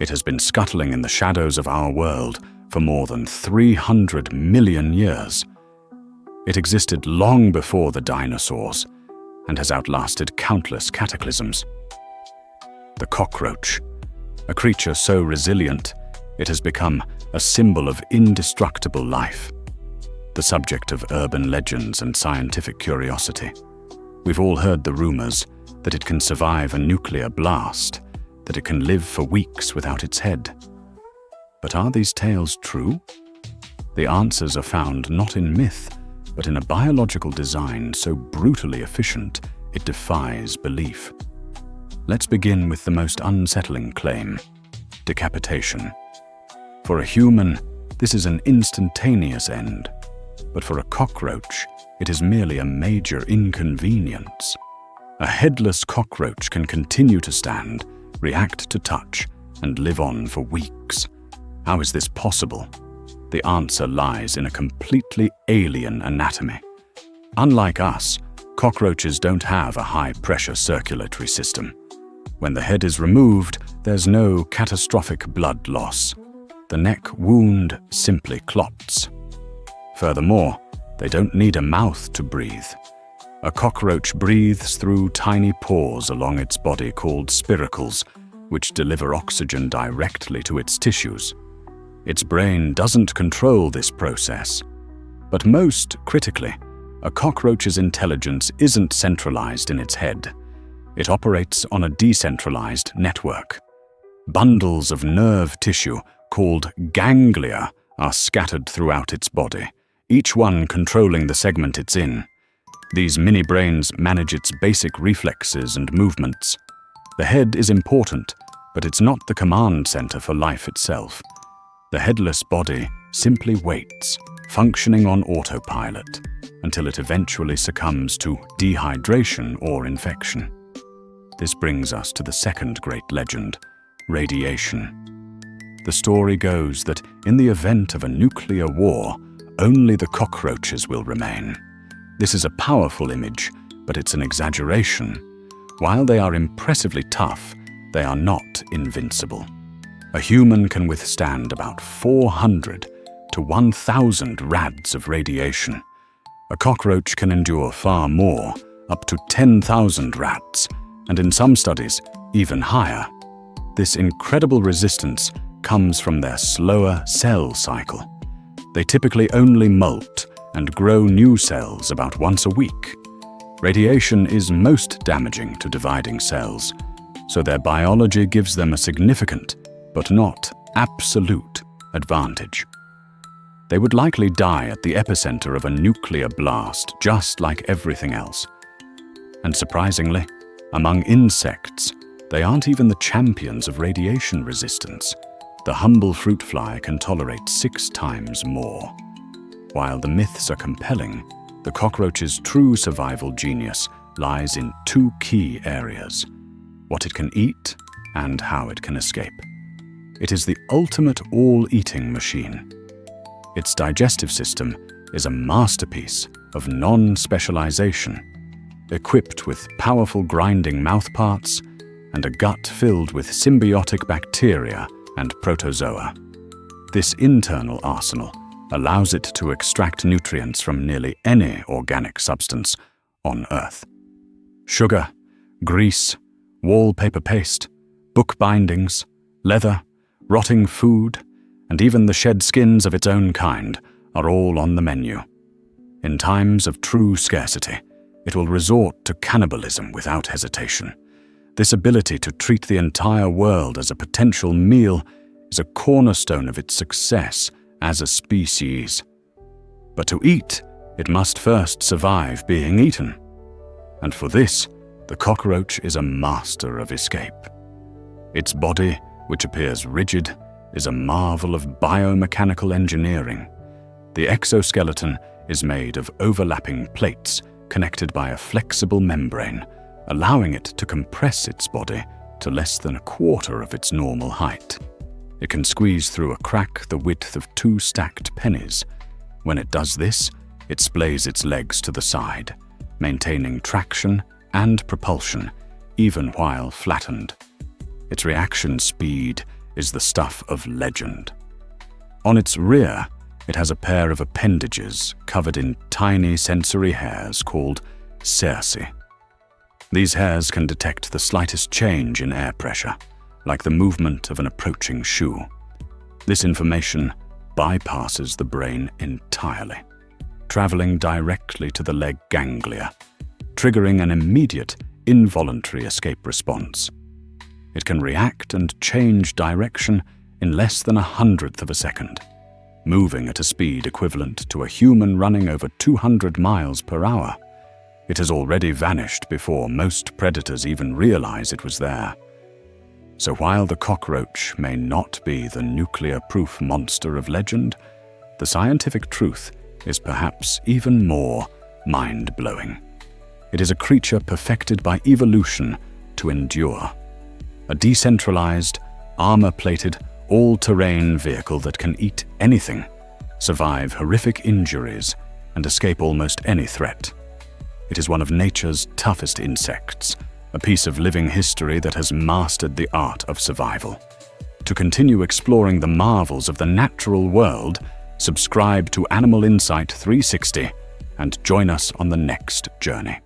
It has been scuttling in the shadows of our world for more than 300 million years. It existed long before the dinosaurs and has outlasted countless cataclysms. The cockroach, a creature so resilient, it has become a symbol of indestructible life, the subject of urban legends and scientific curiosity. We've all heard the rumors that it can survive a nuclear blast, that it can live for weeks without its head. But are these tales true? The answers are found not in myth, but in a biological design so brutally efficient it defies belief. Let's begin with the most unsettling claim: decapitation. For a human, this is an instantaneous end, but for a cockroach, it is merely a major inconvenience. A headless cockroach can continue to stand, react to touch, and live on for weeks. How is this possible? The answer lies in a completely alien anatomy. Unlike us, cockroaches don't have a high-pressure circulatory system. When the head is removed, there's no catastrophic blood loss. The neck wound simply clots. Furthermore, they don't need a mouth to breathe. A cockroach breathes through tiny pores along its body called spiracles, which deliver oxygen directly to its tissues. Its brain doesn't control this process. But most critically, a cockroach's intelligence isn't centralized in its head. It operates on a decentralized network. Bundles of nerve tissue, called ganglia, are scattered throughout its body, each one controlling the segment it's in. These mini-brains manage its basic reflexes and movements. The head is important, but it's not the command center for life itself. The headless body simply waits, functioning on autopilot, until it eventually succumbs to dehydration or infection. This brings us to the second great legend, radiation. The story goes that in the event of a nuclear war, only the cockroaches will remain. This is a powerful image, but it's an exaggeration. While they are impressively tough, they are not invincible. A human can withstand about 400 to 1,000 rads of radiation. A cockroach can endure far more, up to 10,000 rads, and in some studies, even higher. This incredible resistance comes from their slower cell cycle. They typically only molt and grow new cells about once a week. Radiation is most damaging to dividing cells, so their biology gives them a significant, but not absolute, advantage. They would likely die at the epicenter of a nuclear blast, just like everything else. And surprisingly, among insects, they aren't even the champions of radiation resistance. The humble fruit fly can tolerate 6 times more. While the myths are compelling, the cockroach's true survival genius lies in 2 key areas: what it can eat and how it can escape. It is the ultimate all-eating machine. Its digestive system is a masterpiece of non-specialization, equipped with powerful grinding mouthparts and a gut filled with symbiotic bacteria and protozoa. This internal arsenal allows it to extract nutrients from nearly any organic substance on Earth. Sugar, grease, wallpaper paste, book bindings, leather, rotting food, and even the shed skins of its own kind are all on the menu. In times of true scarcity, it will resort to cannibalism without hesitation. This ability to treat the entire world as a potential meal is a cornerstone of its success as a species. But to eat, it must first survive being eaten. And for this, the cockroach is a master of escape. Its body, which appears rigid, is a marvel of biomechanical engineering. The exoskeleton is made of overlapping plates connected by a flexible membrane, allowing it to compress its body to less than a quarter of its normal height. It can squeeze through a crack the width of 2 stacked pennies. When it does this, it splays its legs to the side, maintaining traction and propulsion, even while flattened. Its reaction speed is the stuff of legend. On its rear, it has a pair of appendages covered in tiny sensory hairs called cerci. These hairs can detect the slightest change in air pressure, like the movement of an approaching shoe. This information bypasses the brain entirely, traveling directly to the leg ganglia, triggering an immediate, involuntary escape response. It can react and change direction in less than 1/100th of a second, moving at a speed equivalent to a human running over 200 miles per hour. It has already vanished before most predators even realize it was there. So while the cockroach may not be the nuclear-proof monster of legend, the scientific truth is perhaps even more mind-blowing. It is a creature perfected by evolution to endure. A decentralized, armor-plated, all-terrain vehicle that can eat anything, survive horrific injuries, and escape almost any threat. It is one of nature's toughest insects, a piece of living history that has mastered the art of survival. To continue exploring the marvels of the natural world, subscribe to Animal Insight 360 and join us on the next journey.